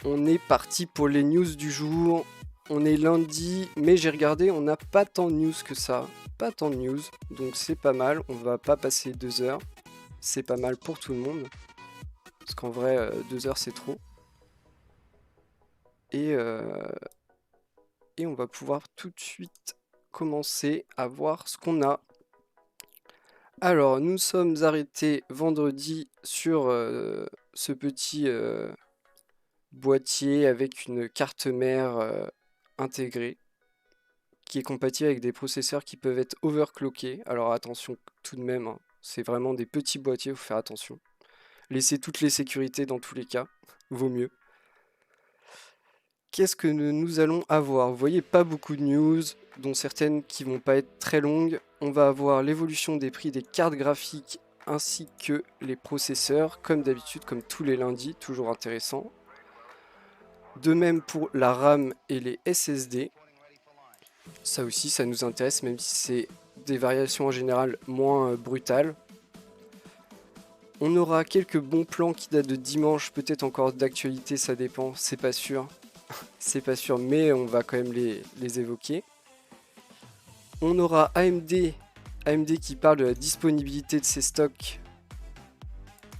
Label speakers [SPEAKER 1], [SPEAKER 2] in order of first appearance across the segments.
[SPEAKER 1] On est parti pour les news du jour. On est lundi, mais j'ai regardé, on n'a pas tant de news que ça. Pas tant de news, donc c'est pas mal. On va pas passer 2 heures. C'est pas mal pour tout le monde. Parce qu'en vrai, 2 heures c'est trop. Et, euh, et on va pouvoir tout de suite commencer à voir ce qu'on a. Alors, nous sommes arrêtés vendredi sur ce petit boîtier avec une carte mère intégrée qui est compatible avec des processeurs qui peuvent être overclockés. Alors attention tout de même, hein, c'est vraiment des petits boîtiers, il faut faire attention. Laissez toutes les sécurités dans tous les cas, vaut mieux. Qu'est-ce que nous allons avoir? Vous voyez, pas beaucoup de news, dont certaines qui vont pas être très longues. On va avoir l'évolution des prix des cartes graphiques ainsi que les processeurs, comme d'habitude, comme tous les lundis, toujours intéressant. De même pour la RAM et les SSD. Ça aussi, ça nous intéresse, même si c'est des variations en général moins brutales. On aura quelques bons plans qui datent de dimanche, peut-être encore d'actualité, ça dépend, c'est pas sûr. C'est pas sûr, mais on va quand même les évoquer. On aura AMD qui parle de la disponibilité de ses stocks.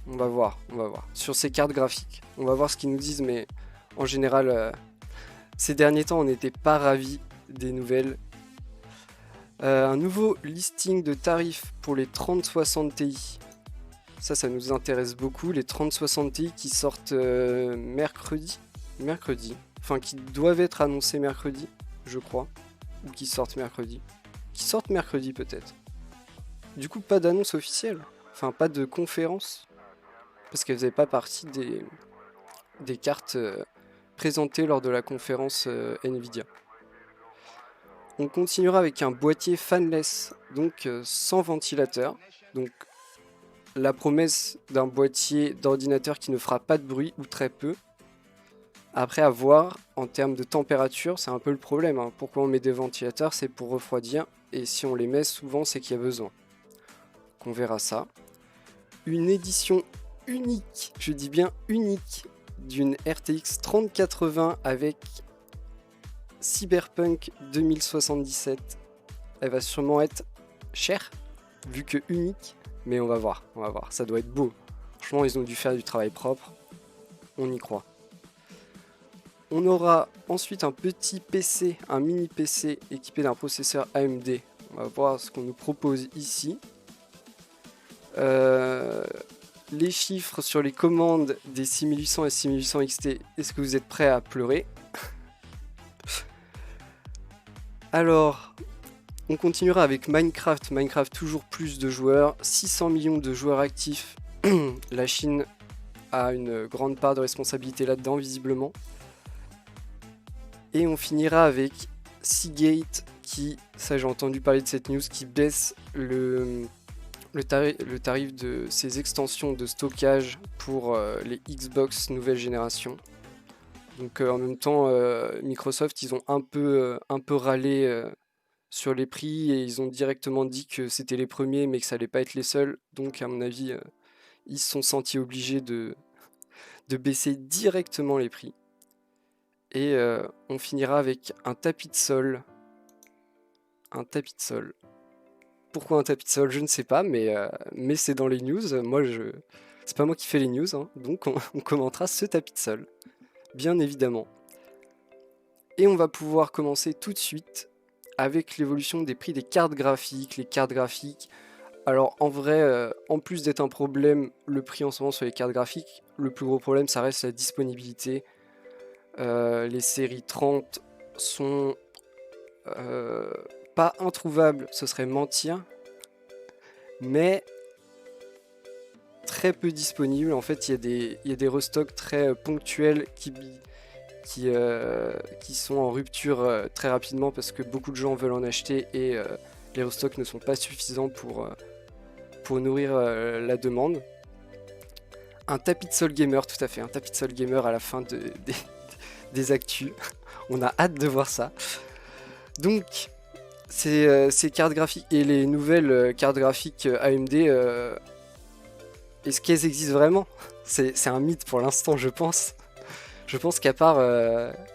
[SPEAKER 1] On va voir. Sur ces cartes graphiques. On va voir ce qu'ils nous disent, mais en général, ces derniers temps, on n'était pas ravis des nouvelles. Un nouveau listing de tarifs pour les 3060 Ti. Ça nous intéresse beaucoup. Les 3060 Ti qui sortent mercredi. Enfin, qui doivent être annoncés mercredi, je crois. Ou qui sortent mercredi. Qui sortent mercredi peut-être. Du coup, pas d'annonce officielle. Enfin, pas de conférence. Parce qu'elles faisaient pas partie des cartes présentées lors de la conférence Nvidia. On continuera avec un boîtier fanless, donc sans ventilateur. Donc la promesse d'un boîtier d'ordinateur qui ne fera pas de bruit ou très peu. Après, à voir, en termes de température, c'est un peu le problème, hein. Pourquoi on met des ventilateurs? C'est pour refroidir, et si on les met souvent, c'est qu'il y a besoin. Donc on verra ça. Une édition unique, je dis bien unique, d'une RTX 3080 avec Cyberpunk 2077. Elle va sûrement être chère, vu que unique, mais on va voir, ça doit être beau. Franchement, ils ont dû faire du travail propre, on y croit. On aura ensuite un petit PC, un mini PC équipé d'un processeur AMD. On va voir ce qu'on nous propose ici. Les chiffres sur les commandes des 6800 et 6800 XT, est-ce que vous êtes prêts à pleurer? Alors, on continuera avec Minecraft. Minecraft, toujours plus de joueurs, 600 millions de joueurs actifs. La Chine a une grande part de responsabilité là-dedans, visiblement. Et on finira avec Seagate qui, ça j'ai entendu parler de cette news, qui baisse le tarif de ses extensions de stockage pour les Xbox nouvelle génération. Donc en même temps, Microsoft, ils ont un peu râlé sur les prix et ils ont directement dit que c'était les premiers mais que ça allait pas être les seuls. Donc à mon avis, ils se sont sentis obligés de baisser directement les prix. Et on finira avec un tapis de sol. Un tapis de sol. Pourquoi un tapis de sol? Je ne sais pas, mais c'est dans les news. C'est pas moi qui fais les news, hein, donc on commentera ce tapis de sol. Bien évidemment. Et on va pouvoir commencer tout de suite avec l'évolution des prix des cartes graphiques. Les cartes graphiques, alors en vrai, en plus d'être un problème, le prix en ce moment sur les cartes graphiques, le plus gros problème, ça reste la disponibilité. Les séries 30 sont pas introuvables, ce serait mentir, mais très peu disponibles. En fait, il y a des restocks très ponctuels qui sont en rupture très rapidement parce que beaucoup de gens veulent en acheter et les restocks ne sont pas suffisants pour nourrir la demande. Un tapis de sol gamer, tout à fait, un tapis de sol gamer à la fin des actus. On a hâte de voir ça. Donc, ces cartes graphiques et les nouvelles cartes graphiques AMD, est-ce qu'elles existent vraiment? C'est un mythe pour l'instant, je pense. Je pense qu'à part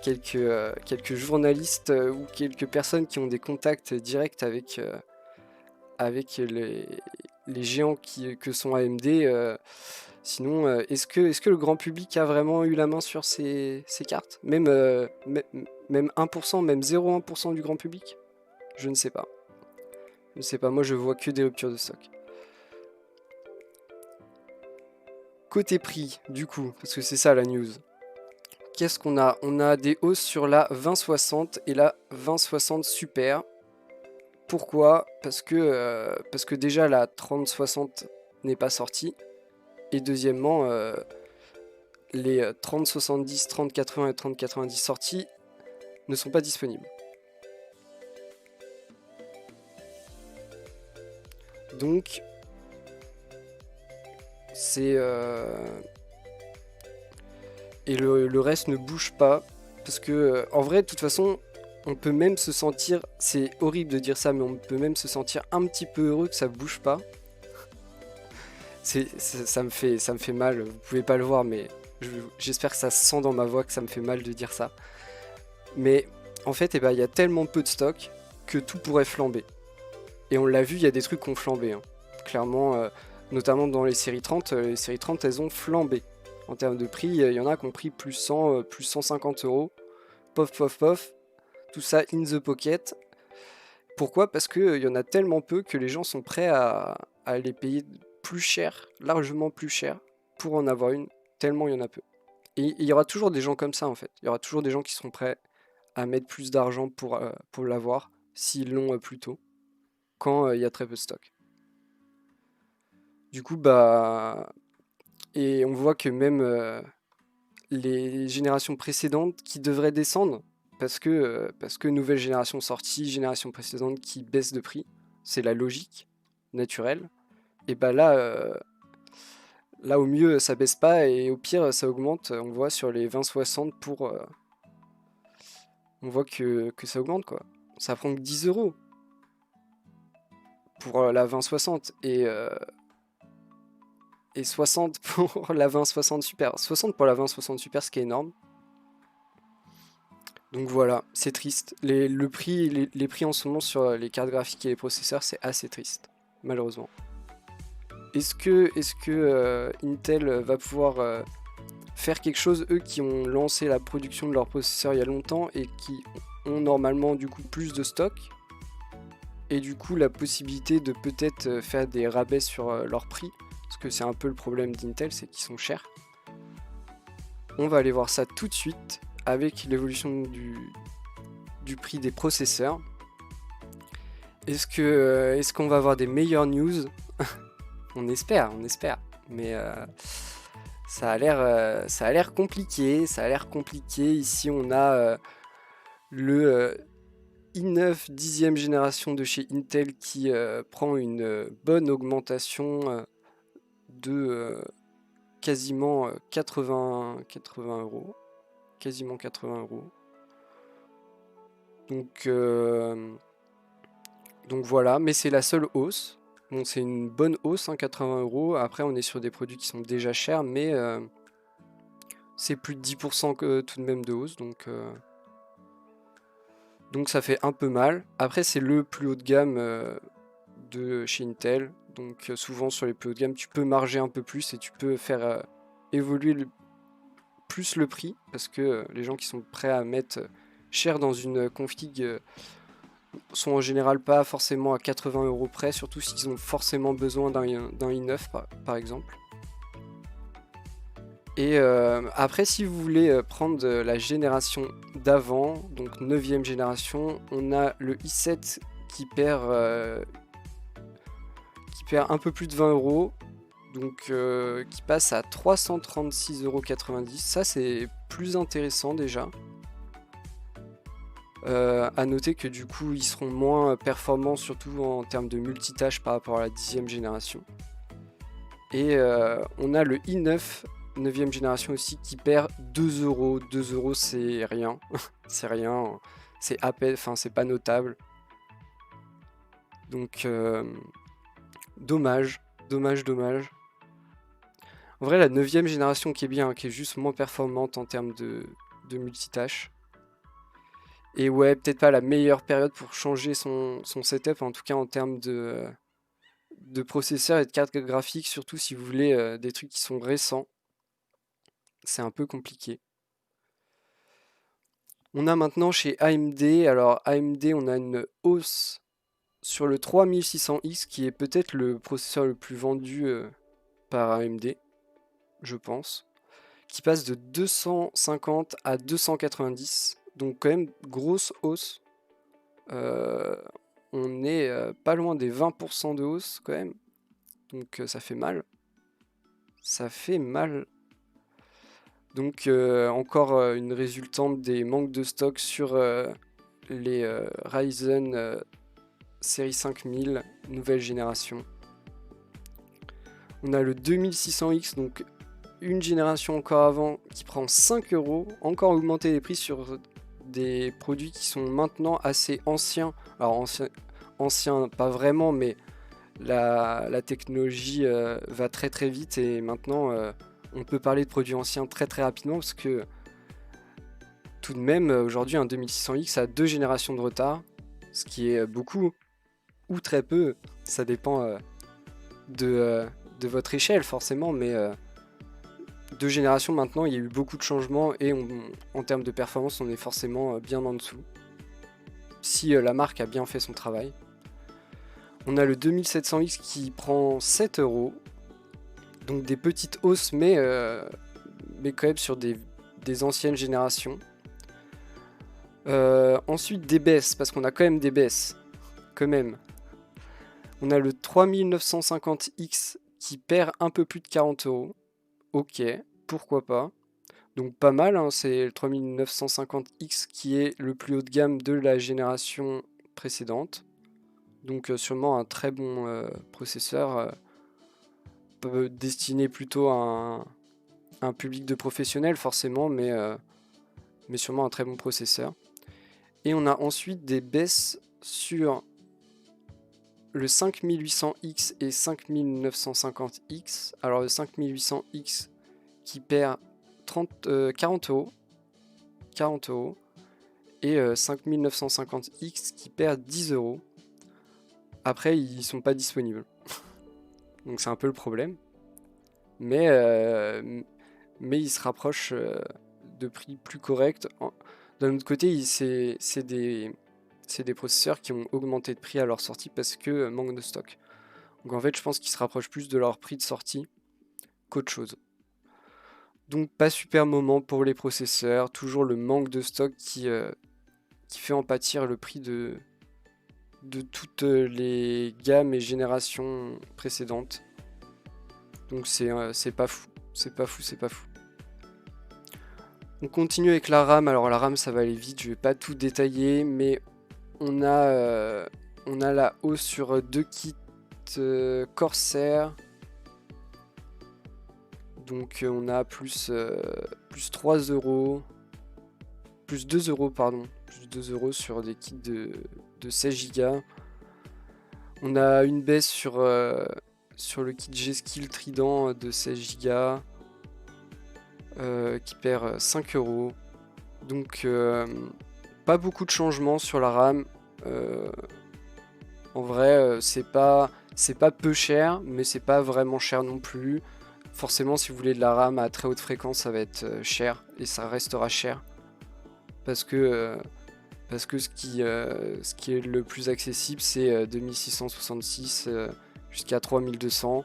[SPEAKER 1] quelques journalistes ou quelques personnes qui ont des contacts directs avec les géants que sont AMD, sinon, est-ce que le grand public a vraiment eu la main sur ces cartes? Même 1%, même 0,1% du grand public? Je ne sais pas. Je ne sais pas, moi je vois que des ruptures de stock. Côté prix, du coup, parce que c'est ça la news. Qu'est-ce qu'on a? On a des hausses sur la 2060 et la 2060 Super. Pourquoi? Parce que déjà la 3060 n'est pas sortie. Et deuxièmement, les 3070, 3080 et 3090 sorties ne sont pas disponibles. Donc, c'est... Et le reste ne bouge pas. Parce que, en vrai, de toute façon, on peut même se sentir... C'est horrible de dire ça, mais on peut même se sentir un petit peu heureux que ça bouge pas. Ça me fait mal. Vous pouvez pas le voir, mais j'espère que ça se sent dans ma voix que ça me fait mal de dire ça. Mais en fait, eh ben, il y a tellement peu de stock que tout pourrait flamber. Et on l'a vu, il y a des trucs qui ont flambé, hein. Clairement, notamment dans les séries 30, les séries 30, elles ont flambé. En termes de prix, il y en a qui ont pris plus 100, plus 150 euros. Pof, pof, pof. Tout ça in the pocket. Pourquoi? Parce qu'il y en a tellement peu que les gens sont prêts à les payer plus cher, largement plus cher, pour en avoir une, tellement il y en a peu. Et il y aura toujours des gens comme ça, en fait. Il y aura toujours des gens qui seront prêts à mettre plus d'argent pour l'avoir, s'ils l'ont plus tôt, quand il y a très peu de stock. Du coup, bah... Et on voit que même les générations précédentes qui devraient descendre, parce que nouvelle génération sortie, génération précédente qui baisse de prix, c'est la logique naturelle. Et bah là au mieux ça baisse pas et au pire ça augmente. On voit sur les 2060 on voit que ça augmente quoi. Ça prend que 10 euros pour la 2060 et 60 pour la 2060 Super. 60 pour la 2060 Super, ce qui est énorme. Donc voilà, c'est triste. Les prix en ce moment sur les cartes graphiques et les processeurs, c'est assez triste, malheureusement. Est-ce que Intel va pouvoir faire quelque chose, eux qui ont lancé la production de leurs processeurs il y a longtemps et qui ont normalement du coup plus de stock et du coup la possibilité de peut-être faire des rabais sur leur prix, parce que c'est un peu le problème d'Intel, c'est qu'ils sont chers. On va aller voir ça tout de suite avec l'évolution du prix des processeurs. Est-ce qu'on va avoir des meilleures news? On espère. Mais ça a l'air compliqué. Ça a l'air compliqué. Ici, on a le i9 10e génération de chez Intel qui prend une bonne augmentation de quasiment 80 euros. Quasiment 80 euros. Donc voilà, mais c'est la seule hausse. Bon, c'est une bonne hausse, hein, 80 euros. Après, on est sur des produits qui sont déjà chers, mais c'est plus de 10% tout de même de hausse, donc ça fait un peu mal. Après, c'est le plus haut de gamme de chez Intel, donc souvent sur les plus hauts de gamme, tu peux marger un peu plus et tu peux faire évoluer plus le prix, parce que les gens qui sont prêts à mettre cher dans une config sont en général pas forcément à 80 euros près, surtout s'ils ont forcément besoin d'un i9 par exemple. Et après, si vous voulez prendre la génération d'avant, donc 9e génération, on a le i7 qui perd un peu plus de 20 euros, donc qui passe à 336,90 €. Ça, c'est plus intéressant déjà. À noter que du coup ils seront moins performants surtout en termes de multitâche par rapport à la 10e génération. Et on a le i9 9e génération aussi qui perd 2 euros. 2 euros c'est rien. C'est rien. C'est à peine, enfin c'est pas notable. Donc dommage. En vrai, la 9e génération qui est bien, qui est juste moins performante en termes de multitâches. Et ouais, peut-être pas la meilleure période pour changer son setup, en tout cas en termes de processeur et de carte graphique, surtout si vous voulez des trucs qui sont récents. C'est un peu compliqué. On a maintenant chez AMD, alors AMD, on a une hausse sur le 3600X qui est peut-être le processeur le plus vendu par AMD, je pense, qui passe de 250 à 290, donc quand même grosse hausse. On est pas loin des 20% de hausse quand même, donc ça fait mal. Ça fait mal. Donc encore une résultante des manques de stock sur les Ryzen série 5000 nouvelle génération. On a le 2600X, donc une génération encore avant, qui prend 5 euros. Encore augmenter les prix sur des produits qui sont maintenant assez anciens. Alors anciens pas vraiment, mais la technologie va très très vite et maintenant on peut parler de produits anciens très très rapidement parce que tout de même aujourd'hui un 2600X a 2 générations de retard, ce qui est beaucoup ou très peu, ça dépend de votre échelle forcément, mais 2 générations maintenant il y a eu beaucoup de changements et en termes de performance on est forcément bien en dessous si la marque a bien fait son travail. On a le 2700X qui prend 7 euros, donc des petites hausses mais quand même sur des anciennes générations. Ensuite des baisses, parce qu'on a quand même des baisses, quand même. On a le 3950X qui perd un peu plus de 40 euros. Ok, pourquoi pas. Donc pas mal, hein, c'est le 3950X qui est le plus haut de gamme de la génération précédente. Donc sûrement un très bon processeur destiné plutôt à un public de professionnels forcément, mais sûrement un très bon processeur. Et on a ensuite des baisses sur le 5800X et 5950X. Alors le 5800X qui perd 40 euros. 40 euros. Et 5950X qui perd 10 euros. Après, ils sont pas disponibles. Donc c'est un peu le problème. Mais ils se rapprochent de prix plus corrects. D'un autre côté, c'est des processeurs qui ont augmenté de prix à leur sortie parce que manque de stock. Donc en fait, je pense qu'ils se rapprochent plus de leur prix de sortie qu'autre chose. Donc pas super moment pour les processeurs, toujours le manque de stock qui fait en pâtir le prix de toutes les gammes et générations précédentes. Donc c'est pas fou, c'est pas fou, c'est pas fou. On continue avec la RAM. Alors la RAM, ça va aller vite, je vais pas tout détailler, mais on a la hausse sur 2 kits Corsair. Donc on a plus 3 euros, plus 2 euros, pardon, plus 2 euros sur des kits de 16 Go. On a une baisse sur le kit G-Skill Trident de 16 Go qui perd 5 euros. Donc pas beaucoup de changements sur la RAM. En vrai, c'est pas peu cher, mais c'est pas vraiment cher non plus. Forcément, si vous voulez de la RAM à très haute fréquence, ça va être cher et ça restera cher parce que ce qui est le plus accessible, c'est 2666 jusqu'à 3200.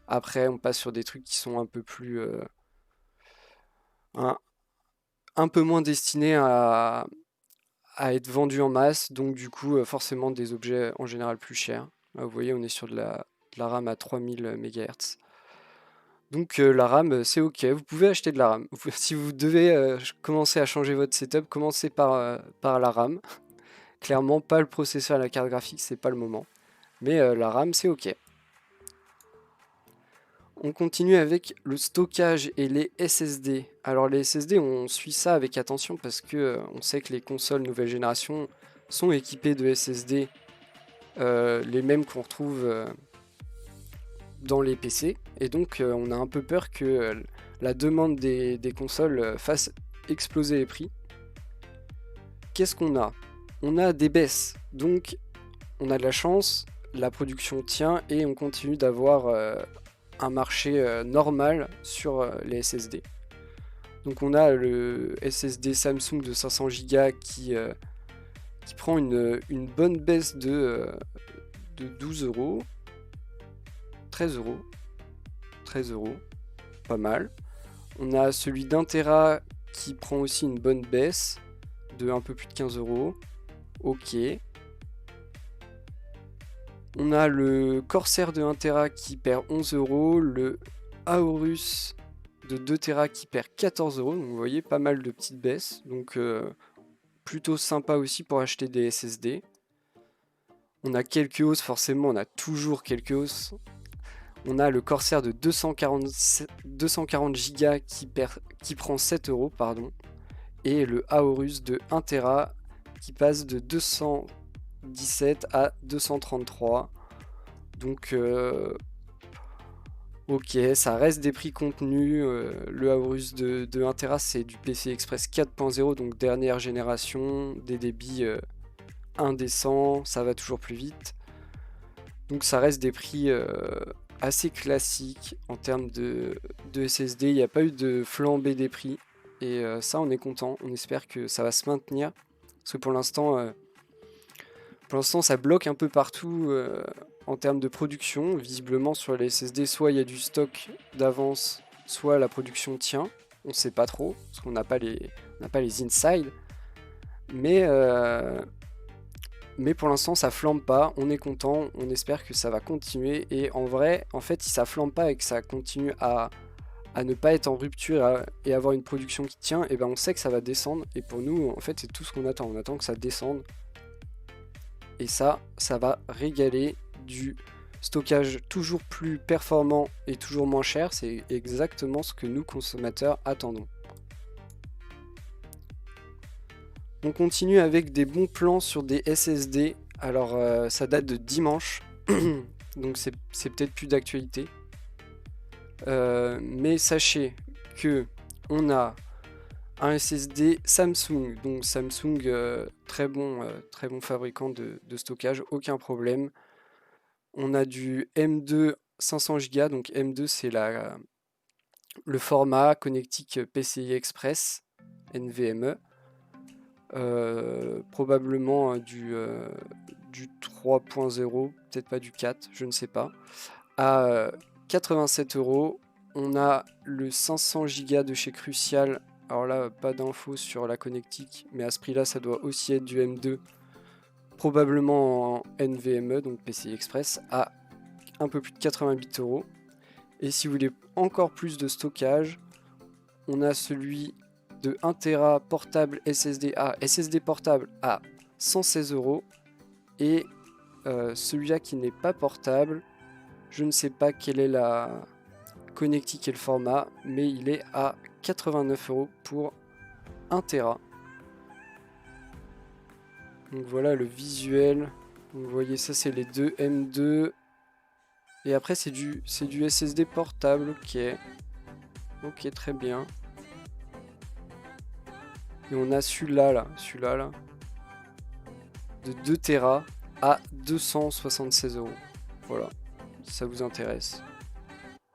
[SPEAKER 1] Après, on passe sur des trucs qui sont un peu plus un peu moins destinés à être vendus en masse, donc du coup forcément des objets en général plus chers. Là, vous voyez, on est sur de la RAM à 3000 MHz. Donc la RAM, c'est ok, vous pouvez acheter de la RAM. Si vous devez commencer à changer votre setup, commencez par la RAM. Clairement, pas le processeur et la carte graphique, c'est pas le moment. Mais la RAM, c'est ok. On continue avec le stockage et les SSD. Alors les SSD, on suit ça avec attention parce que on sait que les consoles nouvelle génération sont équipées de SSD, les mêmes qu'on retrouve dans les PC, et donc on a un peu peur que la demande des consoles fasse exploser les prix. Qu'est-ce qu'on a? On a des baisses, donc on a de la chance, la production tient et on continue d'avoir un marché normal sur les SSD. Donc on a le SSD Samsung de 500 Go qui prend une bonne baisse de 12 euros, 13 euros, 13 euros, pas mal. On a celui d'1 Tera qui prend aussi une bonne baisse de un peu plus de 15 euros. Ok. On a le Corsair de 1 Tera qui perd 11 euros, le Aorus de 2 Tera qui perd 14 euros. Donc vous voyez, pas mal de petites baisses. Donc plutôt sympa aussi pour acheter des SSD. On a quelques hausses, forcément, on a toujours quelques hausses. On a le Corsair de 240 Go qui prend 7 euros, pardon. Et le Aorus de 1 Tera qui passe de 217 à 233. Donc, ok, ça reste des prix contenus. Le Aorus de 1 Tera, c'est du PCI Express 4.0, donc dernière génération, des débits indécents, ça va toujours plus vite. Donc ça reste des prix assez classiques en termes de SSD. Il n'y a pas eu de flambée des prix. Et ça, on est content. On espère que ça va se maintenir. Parce que pour l'instant, ça bloque un peu partout en termes de production. Visiblement, sur les SSD, soit il y a du stock d'avance, soit la production tient. On ne sait pas trop, parce qu'on n'a pas les inside. Mais pour l'instant, ça flambe pas. On est content. On espère que ça va continuer. Et en vrai, en fait, si ça flambe pas et que ça continue à ne pas être en rupture et avoir une production qui tient, et ben on sait que ça va descendre. Et pour nous, en fait, c'est tout ce qu'on attend. On attend que ça descende. Et ça va régaler du stockage toujours plus performant et toujours moins cher. C'est exactement ce que nous, consommateurs, attendons. On continue avec des bons plans sur des SSD. Alors, ça date de dimanche. Donc, c'est peut-être plus d'actualité. Mais sachez que on a un SSD Samsung, donc Samsung très bon fabricant de stockage, aucun problème. On a du M2 500 Go, donc M2 c'est le format connectique PCI Express NVMe, probablement du 3.0, peut-être pas du 4, je ne sais pas, à 87 euros. On a le 500 Go de chez Crucial. Alors là, pas d'infos sur la connectique, mais à ce prix-là, ça doit aussi être du M2, probablement en NVMe, donc PCI Express, à un peu plus de 88 euros. Et si vous voulez encore plus de stockage, on a celui de 1 Tera portable SSD portable à 116 euros. Et celui-là qui n'est pas portable, je ne sais pas quelle est la connectique et le format, mais il est à 89 euros pour 1 Tera. Donc voilà le visuel. Vous voyez, ça c'est les deux M2. Et après c'est du SSD portable, ok. Ok, très bien. Et on a celui-là là, de 2 Tera à 276 euros. Voilà, si ça vous intéresse.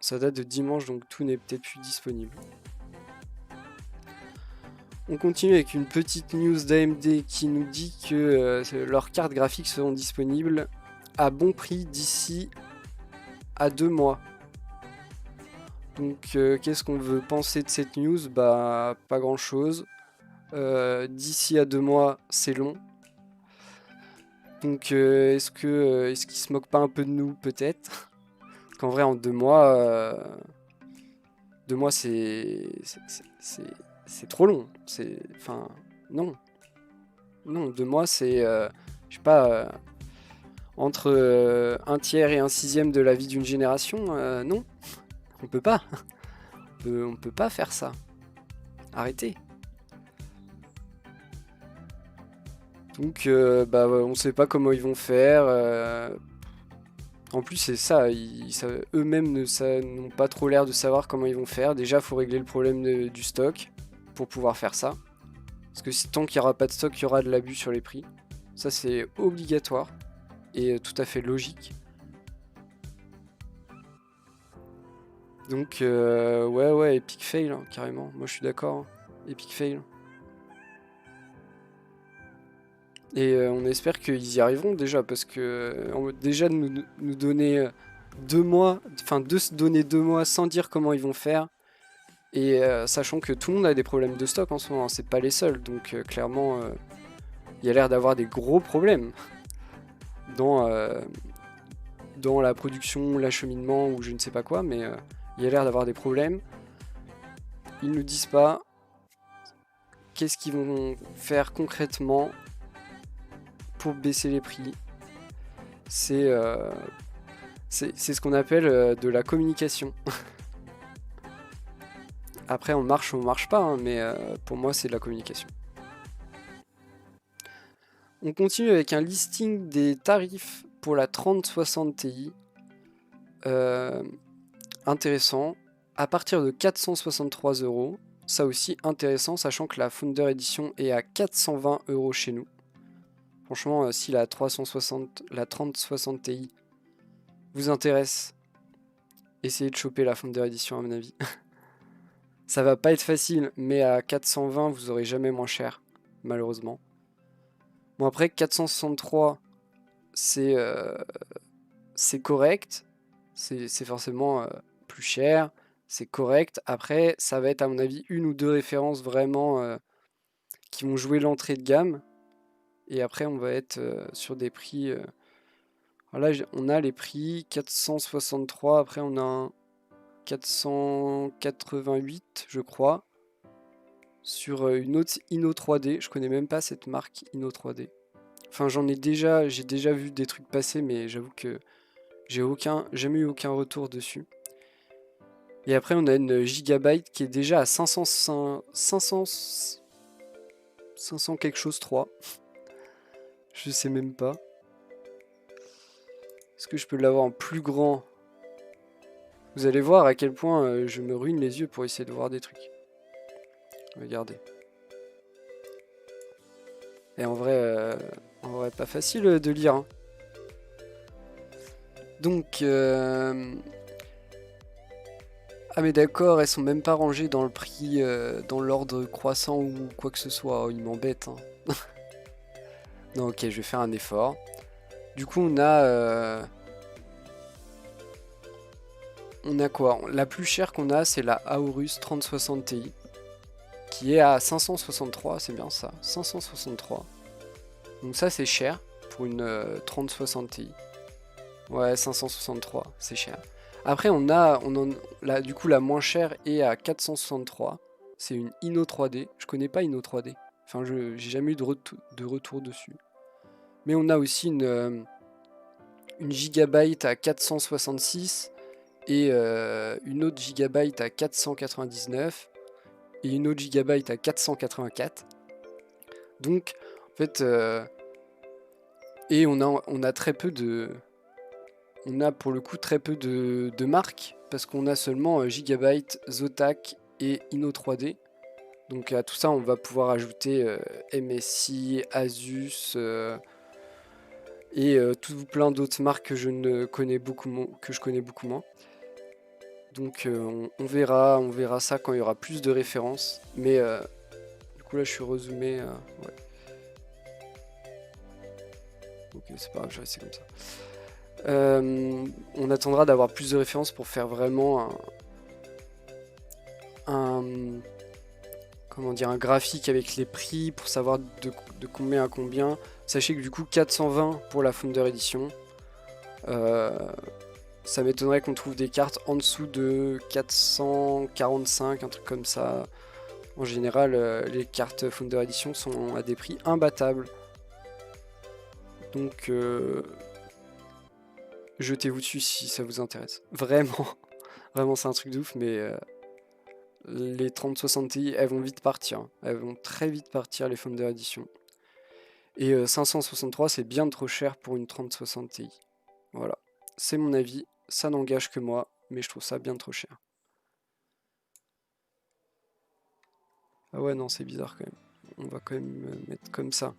[SPEAKER 1] Ça date de dimanche, donc tout n'est peut-être plus disponible. On continue avec une petite news d'AMD qui nous dit que leurs cartes graphiques seront disponibles à bon prix d'ici à 2 mois. Donc qu'est-ce qu'on veut penser de cette news? Bah pas grand chose. D'ici à 2 mois, c'est long. Donc est-ce qu'ils se moquent pas un peu de nous? Peut-être. Parce qu'en vrai, en 2 mois, 2 mois c'est trop long. Enfin, non. Non, 2 mois c'est, je sais pas, entre un tiers et un sixième de la vie d'une génération. Non, on peut pas. On peut pas faire ça. Arrêtez. Donc, bah, on sait pas comment ils vont faire. En plus, c'est ça, eux-mêmes n'ont pas trop l'air de savoir comment ils vont faire. Déjà, il faut régler le problème du stock pour pouvoir faire ça. Parce que tant qu'il n'y aura pas de stock, il y aura de l'abus sur les prix. Ça, c'est obligatoire et tout à fait logique. Donc, ouais, epic fail, hein, carrément. Moi, je suis d'accord. Hein. Epic fail. Et on espère qu'ils y arriveront déjà, parce que déjà de nous donner 2 mois, enfin de se donner 2 mois sans dire comment ils vont faire, et sachant que tout le monde a des problèmes de stock en ce moment, hein, c'est pas les seuls, donc clairement il y a l'air d'avoir des gros problèmes dans, dans la production, l'acheminement ou je ne sais pas quoi, mais il y a l'air d'avoir des problèmes. Ils nous disent pas qu'est-ce qu'ils vont faire concrètement pour baisser les prix. C'est ce qu'on appelle de la communication. Après, on marche ou on marche pas, hein, mais pour moi, c'est de la communication. On continue avec un listing des tarifs pour la 3060 Ti. Intéressant. À partir de 463 €. Ça aussi intéressant, sachant que la Founder Edition est à 420 € chez nous. Franchement, si la 3060 Ti vous intéresse, essayez de choper la Founder Edition à mon avis. Ça va pas être facile, mais à 420, vous aurez jamais moins cher, malheureusement. Bon, après, 463, c'est correct. C'est forcément plus cher. C'est correct. Après, ça va être, à mon avis, une ou deux références vraiment qui vont jouer l'entrée de gamme. Et après, on va être sur des prix... Voilà, on a les prix 463. Après, on a un 488, je crois. Sur une autre Inno 3D. Je connais même pas cette marque Inno 3D. Enfin, j'ai déjà vu des trucs passer, mais j'avoue que j'ai jamais eu aucun retour dessus. Et après, on a une Gigabyte qui est déjà à 500 quelque chose 3. Je sais même pas. Est-ce que je peux l'avoir en plus grand? Vous allez voir à quel point je me ruine les yeux pour essayer de voir des trucs. Regardez. Et en vrai, pas facile de lire. Hein. Donc, ah mais d'accord, elles sont même pas rangées dans le prix, dans l'ordre croissant ou quoi que ce soit. Oh, ils m'embêtent. Hein. Non, ok, je vais faire un effort. Du coup, on a quoi? La plus chère qu'on a, c'est la Aorus 3060 Ti, qui est à 563, c'est bien ça, 563. Donc ça, c'est cher pour une 3060 Ti. Ouais, 563, c'est cher. Après, du coup, la moins chère est à 463. C'est une Inno 3D. Je connais pas Inno 3D. Enfin, j'ai jamais eu de retour dessus. Mais on a aussi une Gigabyte à 466 et une autre Gigabyte à 499 et une autre Gigabyte à 484. Donc, en fait, et on a très peu de... On a pour le coup très peu de marques, parce qu'on a seulement Gigabyte, Zotac et Inno 3D. Donc à tout ça, on va pouvoir ajouter MSI, Asus et tout plein d'autres marques que je connais beaucoup moins. Donc on verra ça quand il y aura plus de références. Mais du coup là, je suis rezoomé. Ouais. Ok, c'est pas grave, je vais rester comme ça. On attendra d'avoir plus de références pour faire vraiment comment dire, un graphique avec les prix pour savoir de combien à combien. Sachez que du coup 420 pour la Founder Edition. Ça m'étonnerait qu'on trouve des cartes en dessous de 445, un truc comme ça. En général, les cartes Founder Edition sont à des prix imbattables. Donc jetez-vous dessus si ça vous intéresse. Vraiment, vraiment c'est un truc de ouf, mais les 3060 Ti, elles vont vite partir. Elles vont très vite partir, les Founder Edition. Et 563, c'est bien trop cher pour une 3060 Ti. Voilà. c'est mon avis, ça n'engage que moi, mais je trouve ça bien trop cher. Ah ouais, non, c'est bizarre quand même. On va quand même mettre comme ça.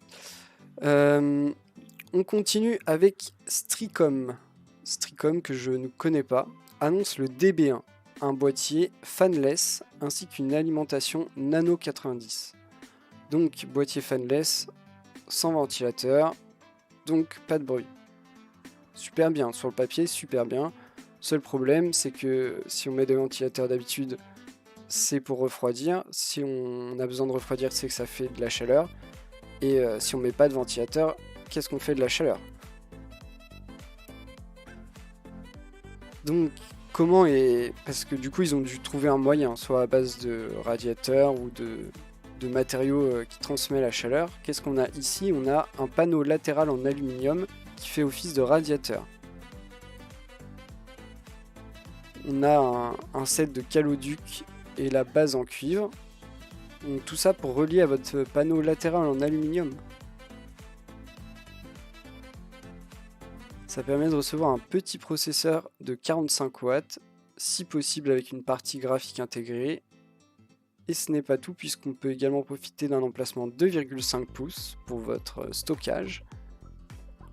[SPEAKER 1] On continue avec Stricom. Stricom, que je ne connais pas, annonce le DB1, un boîtier fanless ainsi qu'une alimentation Nano 90. Donc boîtier fanless, sans ventilateur, donc pas de bruit. Super bien, sur le papier, super bien. Seul problème, c'est que si on met des ventilateurs d'habitude, c'est pour refroidir. Si on a besoin de refroidir, c'est que ça fait de la chaleur. Et si on met pas de ventilateur, qu'est-ce qu'on fait de la chaleur? Donc comment est... Parce que du coup ils ont dû trouver un moyen, soit à base de radiateurs ou de matériaux qui transmettent la chaleur. Qu'est-ce qu'on a ici? On a un panneau latéral en aluminium qui fait office de radiateur. On a un set de caloduc et la base en cuivre. Donc tout ça pour relier à votre panneau latéral en aluminium. Ça permet de recevoir un petit processeur de 45 watts, si possible avec une partie graphique intégrée. Et ce n'est pas tout, puisqu'on peut également profiter d'un emplacement 2,5 pouces pour votre stockage,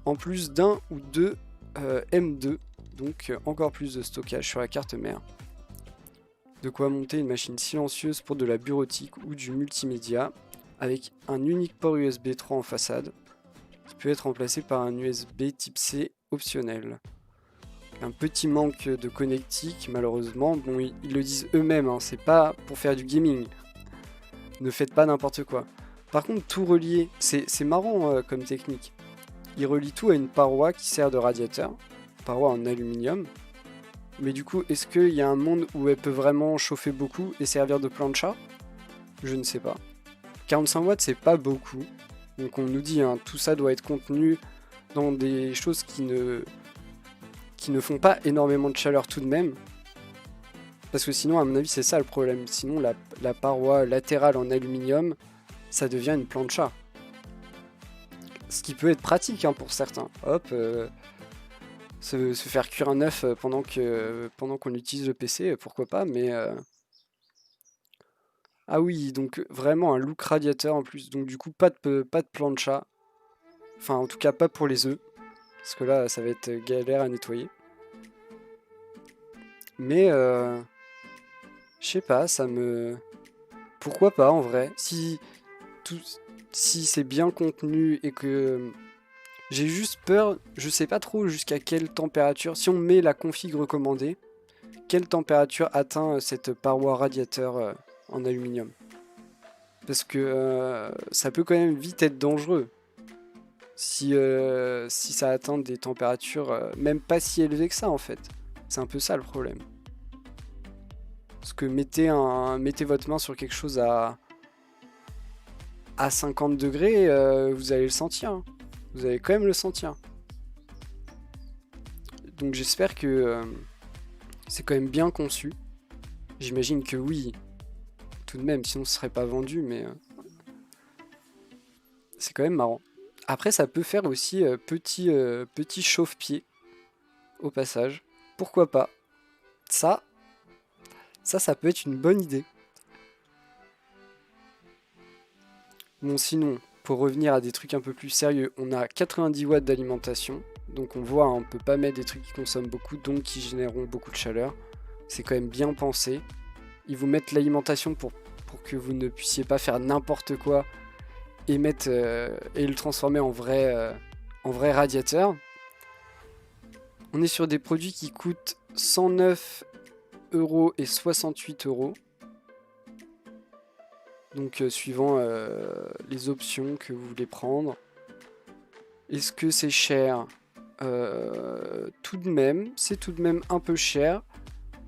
[SPEAKER 1] en plus d'un ou deux M2, donc encore plus de stockage sur la carte mère. De quoi monter une machine silencieuse pour de la bureautique ou du multimédia, avec un unique port USB 3 en façade, qui peut être remplacé par un USB type C optionnel. Un petit manque de connectique, malheureusement. Bon, ils le disent eux-mêmes, hein, c'est pas pour faire du gaming. Ne faites pas n'importe quoi. Par contre, tout relié, c'est marrant comme technique. Ils relient tout à une paroi qui sert de radiateur, paroi en aluminium. Mais du coup, est-ce qu'il y a un monde où elle peut vraiment chauffer beaucoup et servir de plancha? Je ne sais pas. 45 watts, c'est pas beaucoup. Donc on nous dit, hein, tout ça doit être contenu dans des choses qui ne font pas énormément de chaleur tout de même. Parce que sinon, à mon avis, c'est ça le problème. Sinon, la paroi latérale en aluminium, ça devient une plancha. Ce qui peut être pratique hein, pour certains. Hop, se faire cuire un œuf pendant qu'on utilise le PC, pourquoi pas, mais... Ah oui, donc vraiment un look radiateur en plus. Donc du coup, pas de plancha. Enfin, en tout cas, pas pour les œufs. Parce que là, ça va être galère à nettoyer. Mais, je sais pas, ça me... Pourquoi pas, en vrai. Si c'est bien contenu et que... J'ai juste peur, je sais pas trop jusqu'à quelle température... Si on met la config recommandée, quelle température atteint cette paroi radiateur en aluminium? Parce que ça peut quand même vite être dangereux. Si ça atteint des températures même pas si élevées que ça en fait. C'est un peu ça le problème. Parce que mettez votre main sur quelque chose à 50 degrés, vous allez le sentir. Hein. Vous allez quand même le sentir. Donc j'espère que c'est quand même bien conçu. J'imagine que oui, tout de même, sinon ce serait pas vendu, mais c'est quand même marrant. Après, ça peut faire aussi petit chauffe-pied au passage. Pourquoi pas? Ça peut être une bonne idée. Bon, sinon, pour revenir à des trucs un peu plus sérieux, on a 90 watts d'alimentation. Donc on voit, on peut pas mettre des trucs qui consomment beaucoup, donc qui généreront beaucoup de chaleur. C'est quand même bien pensé. Ils vous mettent l'alimentation pour que vous ne puissiez pas faire n'importe quoi et le transformer en vrai radiateur. On est sur des produits qui coûtent 109 € et 68 €. Donc suivant les options que vous voulez prendre. Est-ce que c'est cher? Tout de même, c'est tout de même un peu cher.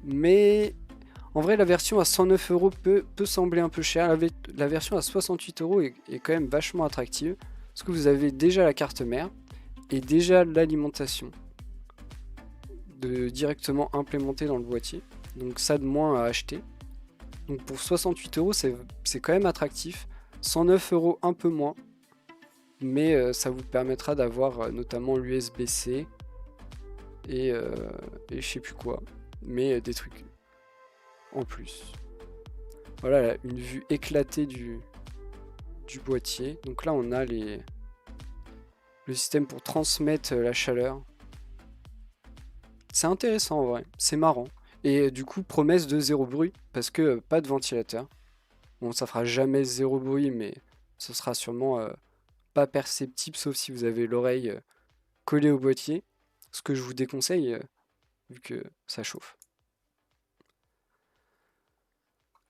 [SPEAKER 1] Mais en vrai, la version à 109 € peut sembler un peu chère. La version à 68 € est quand même vachement attractive. Parce que vous avez déjà la carte mère et déjà l'alimentation directement implémentée dans le boîtier. Donc ça de moins à acheter. Donc pour 68 €, c'est quand même attractif. 109 € un peu moins. Mais ça vous permettra d'avoir notamment l'USB-C et je sais plus quoi, mais des trucs en plus. Voilà, là, une vue éclatée du boîtier. Donc là, on a le système pour transmettre la chaleur. C'est intéressant en vrai, c'est marrant. Et du coup, promesse de zéro bruit, parce que pas de ventilateur. Bon, ça fera jamais zéro bruit, mais ce sera sûrement pas perceptible, sauf si vous avez l'oreille collée au boîtier. Ce que je vous déconseille, vu que ça chauffe.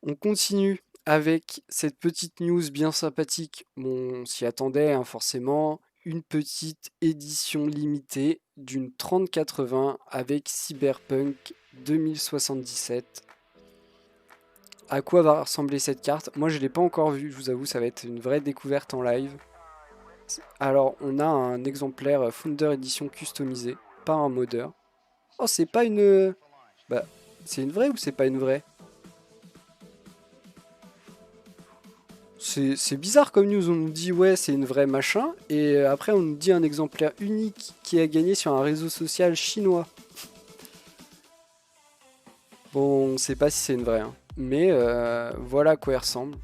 [SPEAKER 1] On continue avec cette petite news bien sympathique. Bon, on s'y attendait hein, forcément. Une petite édition limitée d'une 3080 avec Cyberpunk 2077. À quoi va ressembler cette carte? Moi, je ne l'ai pas encore vue, je vous avoue, ça va être une vraie découverte en live. Alors, on a un exemplaire Founder Edition customisé, pas un modeur. Oh, c'est pas une... Bah, c'est une vraie ou c'est pas une vraie? C'est bizarre comme news, on nous dit ouais c'est une vraie machin, et après on nous dit un exemplaire unique qui a gagné sur un réseau social chinois. Bon, on sait pas si c'est une vraie, hein. Mais voilà à quoi elle ressemble.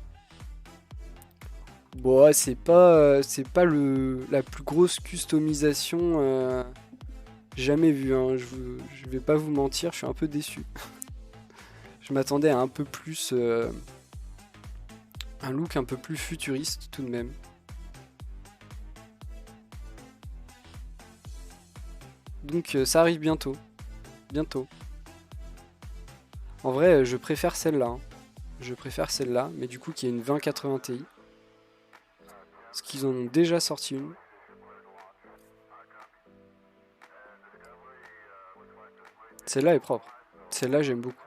[SPEAKER 1] Bon, ouais, c'est pas la plus grosse customisation jamais vue, hein. Je vais pas vous mentir, je suis un peu déçu. Je m'attendais à un peu plus... un look un peu plus futuriste tout de même. Donc ça arrive bientôt. Bientôt. En vrai, je préfère celle-là. Hein. Je préfère celle-là, mais du coup qui est une 2080 Ti. Parce qu'ils en ont déjà sorti une. Celle-là est propre. Celle-là j'aime beaucoup.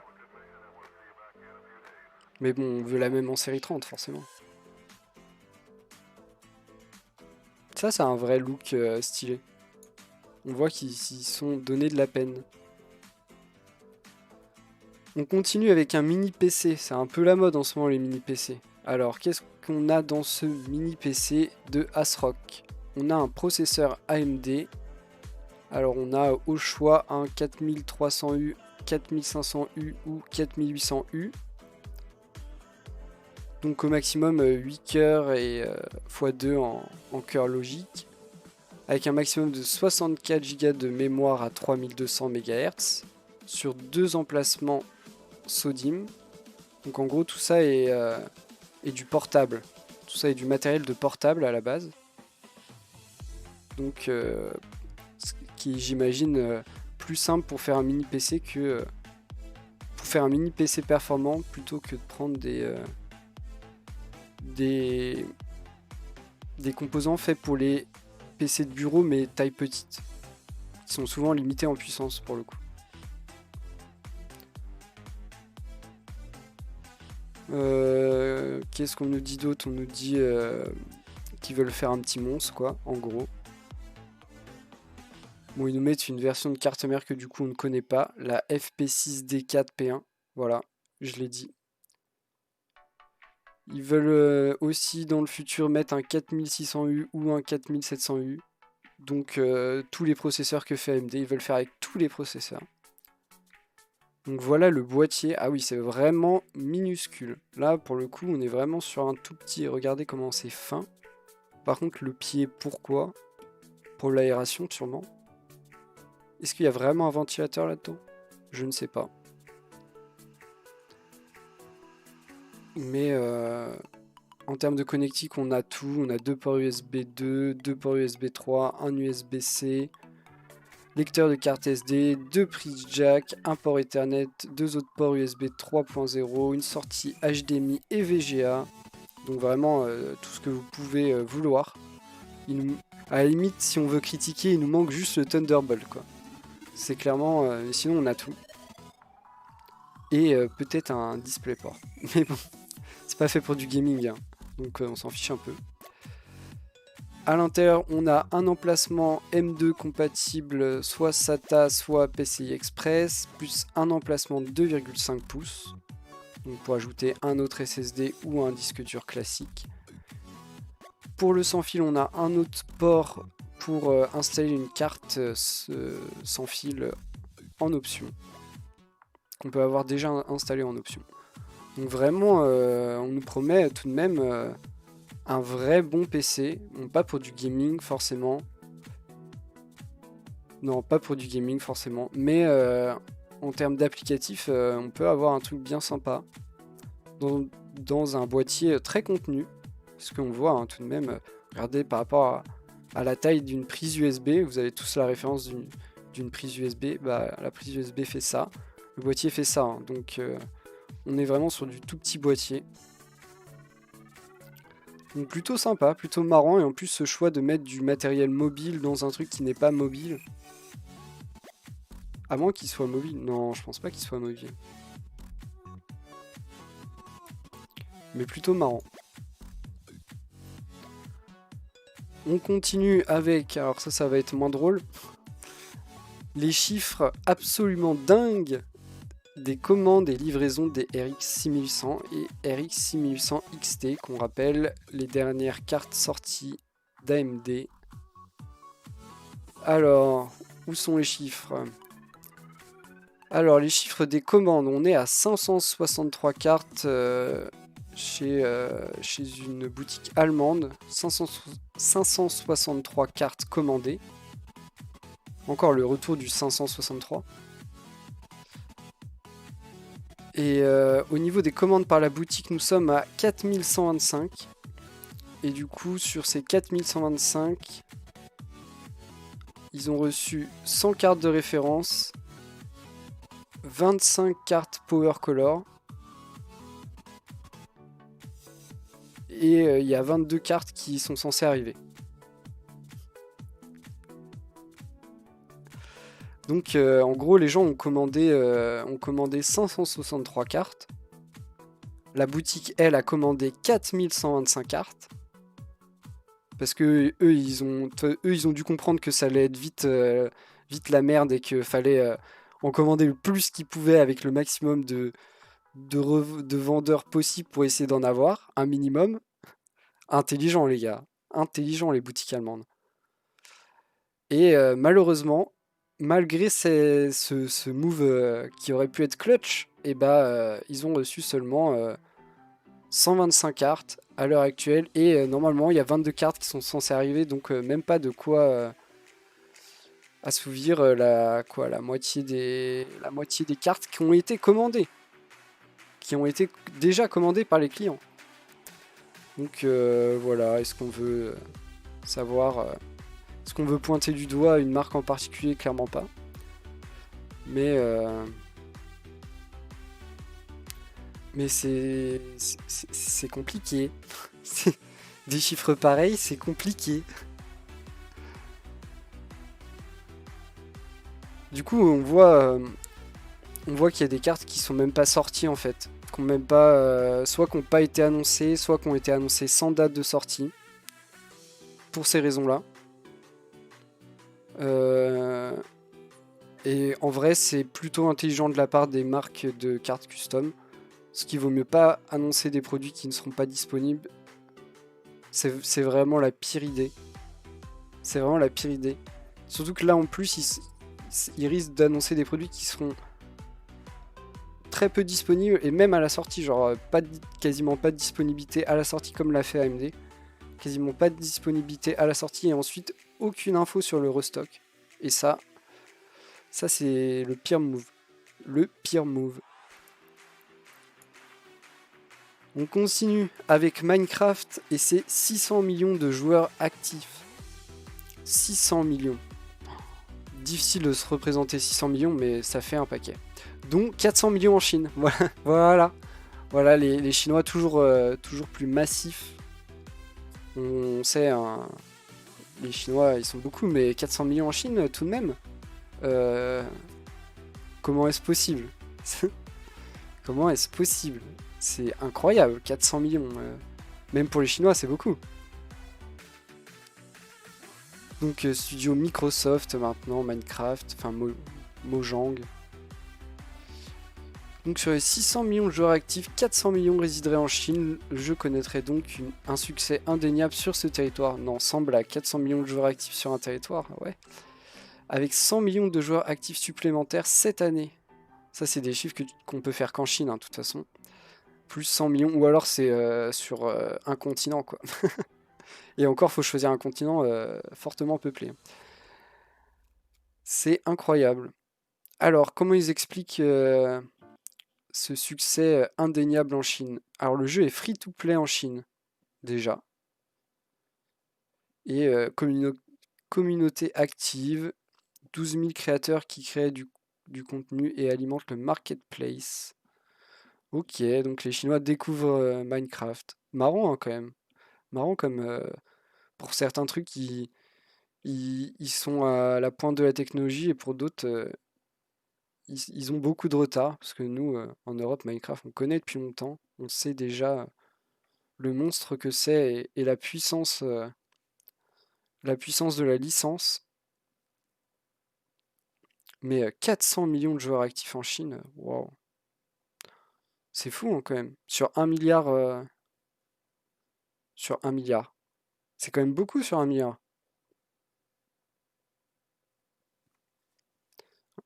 [SPEAKER 1] Mais bon, on veut la même en série 30 forcément. Ça, c'est un vrai look stylé. On voit qu'ils s'y sont donné de la peine. On continue avec un mini PC. C'est un peu la mode en ce moment les mini PC. Alors, qu'est-ce qu'on a dans ce mini PC de ASRock? On a un processeur AMD. Alors, on a au choix un 4300U, 4500U ou 4800U. Donc au maximum 8 cœurs et x2 en cœur logique. Avec un maximum de 64 Go de mémoire à 3200 MHz. Sur 2 emplacements SODIMM. Donc en gros tout ça est du portable. Tout ça est du matériel de portable à la base. Donc ce qui j'imagine plus simple pour faire un mini PC que pour faire un mini PC performant plutôt que de prendre des composants faits pour les PC de bureau mais taille petite. Ils sont souvent limités en puissance pour le coup. Qu'est-ce qu'on nous dit d'autre? On nous dit qu'ils veulent faire un petit monstre quoi, en gros. Bon, ils nous mettent une version de carte mère que du coup on ne connaît pas, la FP6D4P1. Voilà, je l'ai dit. Ils veulent aussi dans le futur mettre un 4600U ou un 4700U. Donc tous les processeurs que fait AMD, ils veulent faire avec tous les processeurs. Donc voilà le boîtier. Ah oui, c'est vraiment minuscule. Là, pour le coup, on est vraiment sur un tout petit. Regardez comment c'est fin. Par contre, le pied, pourquoi? Pour l'aération, sûrement. Est-ce qu'il y a vraiment un ventilateur là-dedans? Je ne sais pas. Mais en termes de connectique, on a tout. On a 2 ports USB 2, 2 ports USB 3, un USB-C, lecteur de carte SD, 2 prises jack, un port Ethernet, 2 autres ports USB 3.0, une sortie HDMI et VGA. Donc vraiment tout ce que vous pouvez vouloir. À la limite, si on veut critiquer, il nous manque juste le Thunderbolt, quoi. C'est clairement... sinon, on a tout. Et peut-être un DisplayPort. Mais bon, c'est pas fait pour du gaming, hein. Donc on s'en fiche un peu. À l'intérieur, on a un emplacement M2 compatible soit SATA, soit PCI Express, plus un emplacement de 2,5 pouces. Donc pour ajouter un autre SSD ou un disque dur classique. Pour le sans fil, on a un autre port pour installer une carte sans fil en option, qu'on peut avoir déjà installé en option. Donc vraiment, on nous promet tout de même un vrai bon PC. Bon, pas pour du gaming forcément. Non, pas pour du gaming forcément. Mais en termes d'applicatifs, on peut avoir un truc bien sympa. Dans un boîtier très contenu. Parce qu'on voit hein, tout de même, regardez par rapport à la taille d'une prise USB. Vous avez tous la référence d'une prise USB. Bah, la prise USB fait ça. Le boîtier fait ça. Hein, donc on est vraiment sur du tout petit boîtier. Donc plutôt sympa, plutôt marrant. Et en plus ce choix de mettre du matériel mobile dans un truc qui n'est pas mobile. À moins qu'il soit mobile. Non, je pense pas qu'il soit mobile. Mais plutôt marrant. On continue avec, alors ça va être moins drôle, les chiffres absolument dingues des commandes et livraisons des RX 6800 et RX 6800 XT, qu'on rappelle les dernières cartes sorties d'AMD. Alors, où sont les chiffres? Alors, les chiffres des commandes, on est à 563 cartes chez une boutique allemande, 563 cartes commandées. Encore le retour du 563. Et au niveau des commandes par la boutique, nous sommes à 4125. Et du coup, sur ces 4125, ils ont reçu 100 cartes de référence, 25 cartes Power Color. Et il y a 22 cartes qui sont censées arriver. Donc en gros les gens ont commandé 563 cartes. La boutique elle a commandé 4125 cartes. Parce que eux ils ont dû comprendre que ça allait être vite la merde et qu'il fallait en commander le plus qu'ils pouvaient avec le maximum de vendeurs possibles pour essayer d'en avoir un minimum. Intelligent les gars, intelligent les boutiques allemandes. Et malheureusement, malgré ce move qui aurait pu être clutch, et ils ont reçu seulement 125 cartes à l'heure actuelle. Et normalement, il y a 22 cartes qui sont censées arriver, donc même pas de quoi assouvir la moitié des cartes qui ont été commandées. Qui ont été déjà commandées par les clients. Donc voilà, est-ce qu'on veut savoir... Est-ce qu'on veut pointer du doigt une marque en particulier? Clairement pas. Mais c'est compliqué. Des chiffres pareils, c'est compliqué. Du coup, on voit qu'il y a des cartes qui sont même pas sorties en fait. Qui ont même pas, soit qui n'ont pas été annoncées, soit qui ont été annoncées sans date de sortie. Pour ces raisons-là. Et en vrai, c'est plutôt intelligent de la part des marques de cartes custom. Ce qui vaut mieux pas annoncer des produits qui ne seront pas disponibles. C'est vraiment la pire idée. C'est vraiment la pire idée. Surtout que là, en plus, ils risquent d'annoncer des produits qui seront très peu disponibles. Et même à la sortie, genre quasiment pas de disponibilité à la sortie comme l'a fait AMD. Quasiment pas de disponibilité à la sortie et ensuite aucune info sur le restock. Et ça c'est le pire move. Le pire move. On continue avec Minecraft et ses 600 millions de joueurs actifs. 600 millions. Difficile de se représenter 600 millions, mais ça fait un paquet. Dont 400 millions en Chine. Voilà. Voilà les Chinois toujours plus massifs. On sait, hein, les Chinois ils sont beaucoup, mais 400 millions en Chine tout de même. Comment est-ce possible? Comment est-ce possible? C'est incroyable, 400 millions. Même pour les Chinois, c'est beaucoup. Donc studio Microsoft maintenant, Minecraft, enfin Mojang. Donc sur les 600 millions de joueurs actifs, 400 millions résideraient en Chine. Le jeu connaîtrait donc un succès indéniable sur ce territoire. Non, sans blague, 400 millions de joueurs actifs sur un territoire, ouais. Avec 100 millions de joueurs actifs supplémentaires cette année. Ça, c'est des chiffres qu'on peut faire qu'en Chine, de toute façon. Plus 100 millions, ou alors c'est sur un continent, quoi. Et encore, faut choisir un continent fortement peuplé. C'est incroyable. Alors, comment ils expliquent ce succès indéniable en Chine? Alors, le jeu est free-to-play en Chine, déjà. Et communauté active, 12 000 créateurs qui créent du contenu et alimentent le marketplace. Ok, donc les Chinois découvrent Minecraft. Marrant, hein, quand même. Marrant comme pour certains trucs, ils sont à la pointe de la technologie et pour d'autres, ils ont beaucoup de retard. Parce que nous, en Europe, Minecraft, on connaît depuis longtemps. On sait déjà le monstre que c'est et la puissance de la licence. Mais 400 millions de joueurs actifs en Chine, waouh. C'est fou hein, quand même. Sur 1 milliard. Sur 1 milliard. C'est quand même beaucoup sur 1 milliard.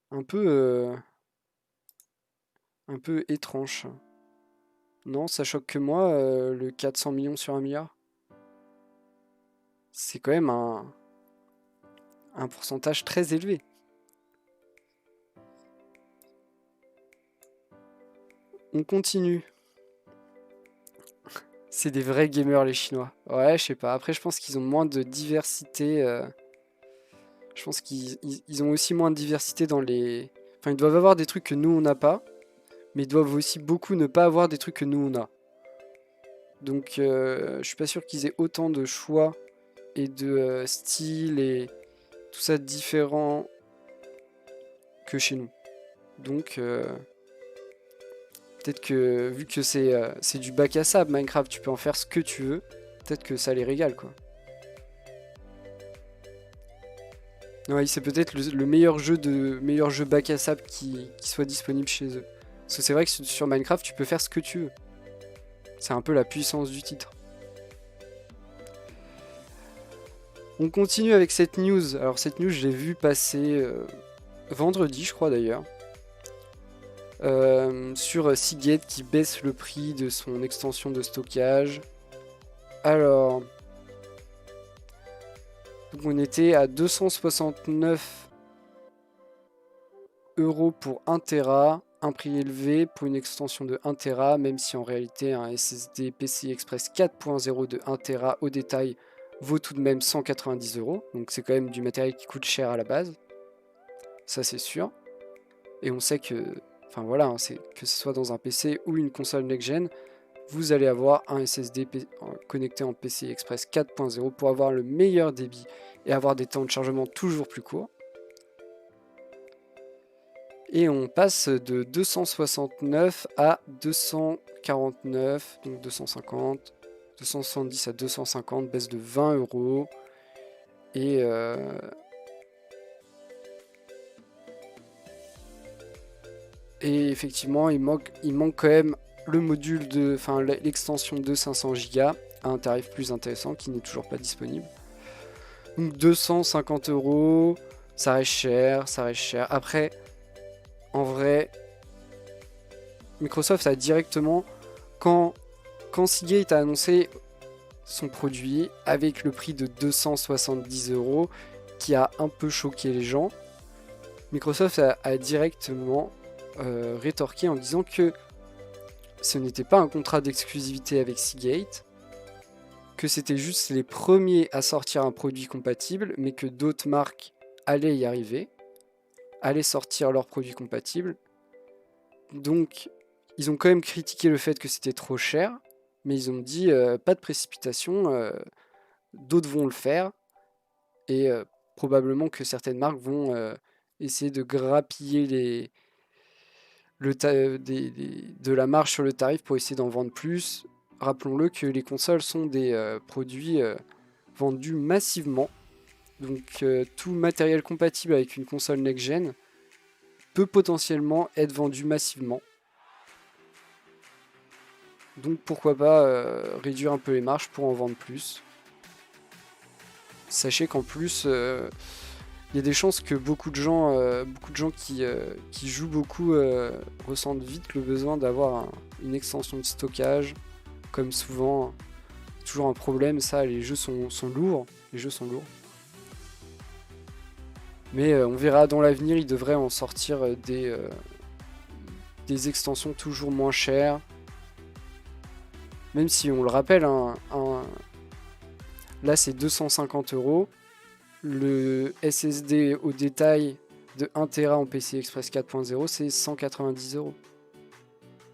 [SPEAKER 1] Un peu, un peu étrange. Non, ça choque que moi, le 400 millions sur 1 milliard. C'est quand même un pourcentage très élevé. On continue. C'est des vrais gamers les Chinois. Ouais, je sais pas. Après, je pense qu'ils ont moins de diversité. Je pense qu'ils ont aussi moins de diversité dans les... Enfin, ils doivent avoir des trucs que nous, on n'a pas. Mais ils doivent aussi beaucoup ne pas avoir des trucs que nous, on a. Donc, je suis pas sûr qu'ils aient autant de choix et de style et tout ça différent que chez nous. Donc, peut-être que vu que c'est du bac à sable, Minecraft, tu peux en faire ce que tu veux. Peut-être que ça les régale, quoi. Ouais, c'est peut-être le meilleur jeu bac à sable qui soit disponible chez eux. Parce que c'est vrai que sur Minecraft, tu peux faire ce que tu veux. C'est un peu la puissance du titre. On continue avec cette news. Alors cette news, je l'ai vue passer vendredi, je crois d'ailleurs. Sur Seagate qui baisse le prix de son extension de stockage. Alors, donc on était à 269 € pour 1 Tera, un prix élevé pour une extension de 1 Tera, même si en réalité un SSD PCI Express 4.0 de 1 Tera au détail vaut tout de même 190 €. Donc c'est quand même du matériel qui coûte cher à la base. Ça c'est sûr. Et on sait que, enfin voilà, hein, que ce soit dans un PC ou une console next-gen, vous allez avoir un SSD connecté en PCI Express 4.0 pour avoir le meilleur débit et avoir des temps de chargement toujours plus courts. Et on passe de 269 à 249, donc 250, 270 à 250, baisse de 20 €. Et effectivement, il manque quand même le module l'extension de 500 Go à un tarif plus intéressant qui n'est toujours pas disponible. Donc 250 €, ça reste cher, ça reste cher. Après, en vrai, Microsoft a directement, quand Seagate a annoncé son produit avec le prix de 270 €, qui a un peu choqué les gens, Microsoft a directement rétorqué en disant que ce n'était pas un contrat d'exclusivité avec Seagate, que c'était juste les premiers à sortir un produit compatible, mais que d'autres marques allaient y arriver, allaient sortir leurs produits compatibles. Donc, ils ont quand même critiqué le fait que c'était trop cher, mais ils ont dit pas de précipitation, d'autres vont le faire, et probablement que certaines marques vont essayer de grappiller de la marge sur le tarif pour essayer d'en vendre plus. Rappelons-le que les consoles sont des produits vendus massivement. Donc tout matériel compatible avec une console next-gen peut potentiellement être vendu massivement. Donc pourquoi pas réduire un peu les marges pour en vendre plus. Sachez qu'en plus, il y a des chances que beaucoup de gens qui jouent beaucoup ressentent vite le besoin d'avoir une extension de stockage. Comme souvent, toujours un problème, ça, les jeux sont lourds. Les jeux sont lourds. Mais on verra dans l'avenir, ils devraient en sortir des extensions toujours moins chères. Même si on le rappelle, là c'est 250 €. Le SSD au détail de 1 Tera en PCI Express 4.0, c'est 190 €.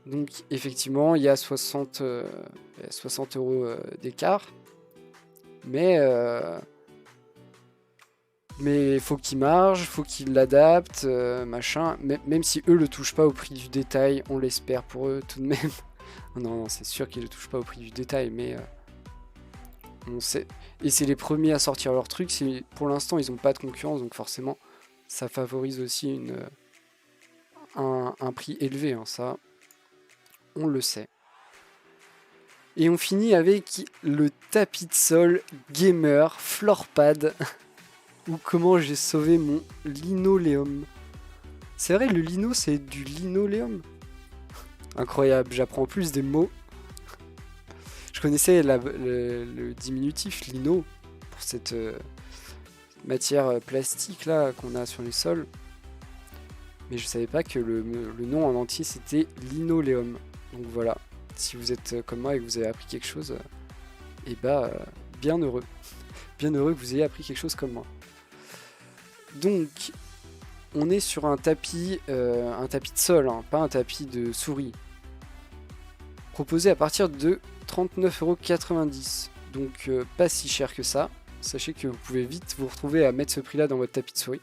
[SPEAKER 1] Donc effectivement, il y a 60 € d'écart. Mais il faut qu'il marge, faut qu'il l'adapte, machin. Même si eux le touchent pas au prix du détail, on l'espère pour eux tout de même. Non, c'est sûr qu'ils le touchent pas au prix du détail, mais on sait. Et c'est les premiers à sortir leur truc. Pour l'instant, ils n'ont pas de concurrence, donc forcément, ça favorise aussi un prix élevé. Hein, ça, on le sait. Et on finit avec le tapis de sol gamer Floorpad. Ou comment j'ai sauvé mon linoléum. C'est vrai, le lino, c'est du linoléum. Incroyable, j'apprends plus des mots. Je connaissais le diminutif lino pour cette matière plastique là qu'on a sur les sols. Mais je savais pas que le nom en entier c'était linoléum. Donc voilà, si vous êtes comme moi et que vous avez appris quelque chose, et bah bien heureux. Bien heureux que vous ayez appris quelque chose comme moi. Donc, on est sur un tapis de sol, hein, pas un tapis de souris. Proposé à partir de 39,90 €. Donc, pas si cher que ça. Sachez que vous pouvez vite vous retrouver à mettre ce prix-là dans votre tapis de souris.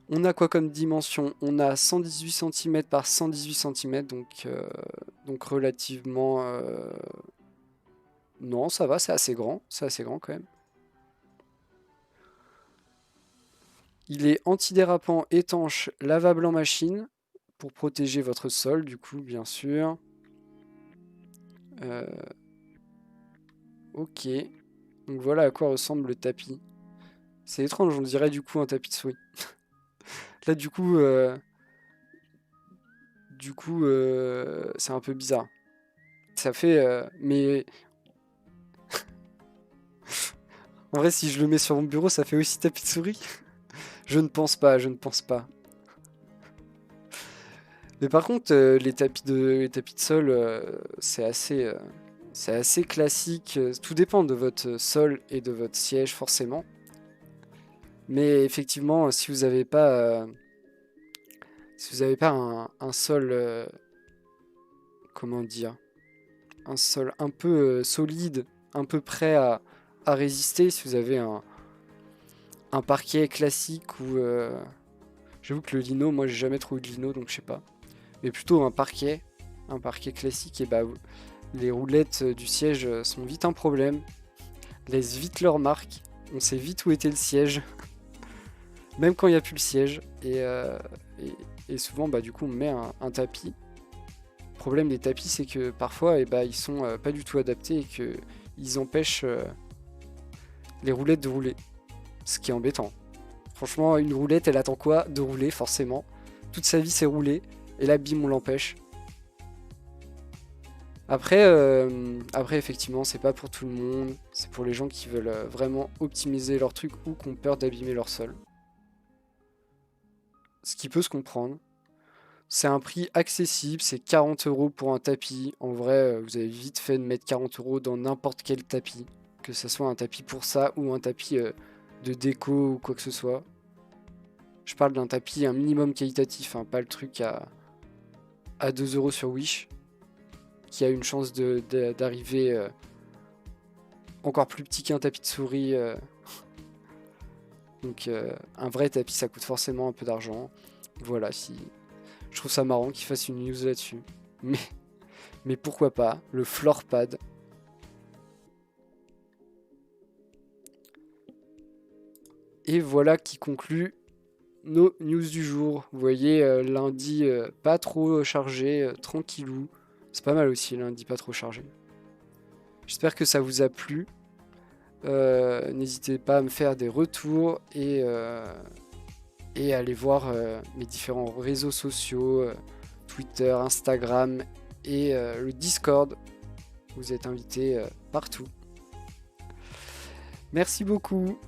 [SPEAKER 1] On a quoi comme dimension? On a 118 cm par 118 cm, donc relativement... Non, ça va, c'est assez grand quand même. Il est antidérapant, étanche, lavable en machine pour protéger votre sol, du coup, bien sûr. Ok. Donc voilà à quoi ressemble le tapis. C'est étrange, on dirait du coup un tapis de souris. Là, du coup, c'est un peu bizarre. Ça fait... mais... En vrai, si je le mets sur mon bureau, ça fait aussi tapis de souris. Je ne pense pas. Mais par contre, les tapis de sol, c'est assez classique. Tout dépend de votre sol et de votre siège, forcément. Mais effectivement, si vous n'avez pas, un sol, comment dire, un sol un peu solide, un peu prêt à résister, si vous avez un parquet classique ou... J'avoue que le lino, moi j'ai jamais trouvé de lino, donc je sais pas. Mais plutôt un parquet classique, et bah les roulettes du siège sont vite un problème. Laissent vite leur marque. On sait vite où était le siège. Même quand il n'y a plus le siège. Et souvent, bah, du coup, on met un tapis. Le problème des tapis, c'est que parfois, ils sont pas du tout adaptés et qu'ils empêchent les roulettes de rouler. Ce qui est embêtant. Franchement, une roulette, elle attend quoi? De rouler, forcément. Toute sa vie, c'est rouler. Et là, bim, on l'empêche. Après, effectivement, c'est pas pour tout le monde. C'est pour les gens qui veulent vraiment optimiser leur truc ou qui ont peur d'abîmer leur sol. Ce qui peut se comprendre. C'est un prix accessible, c'est 40 € pour un tapis. En vrai, vous avez vite fait de mettre 40 € dans n'importe quel tapis. Que ce soit un tapis pour ça ou un tapis de déco ou quoi que ce soit. Je parle d'un tapis un minimum qualitatif, hein, pas le truc à 2 € sur Wish. Qui a une chance d'arriver encore plus petit qu'un tapis de souris. Donc un vrai tapis, ça coûte forcément un peu d'argent. Voilà, je trouve ça marrant qu'ils fassent une news là-dessus. Mais pourquoi pas, le Floorpad. Et voilà qui conclut nos news du jour. Vous voyez, lundi, pas trop chargé, tranquillou. C'est pas mal aussi, lundi pas trop chargé. J'espère que ça vous a plu. N'hésitez pas à me faire des retours et à aller voir mes différents réseaux sociaux, Twitter, Instagram et le Discord. Vous êtes invités partout. Merci beaucoup.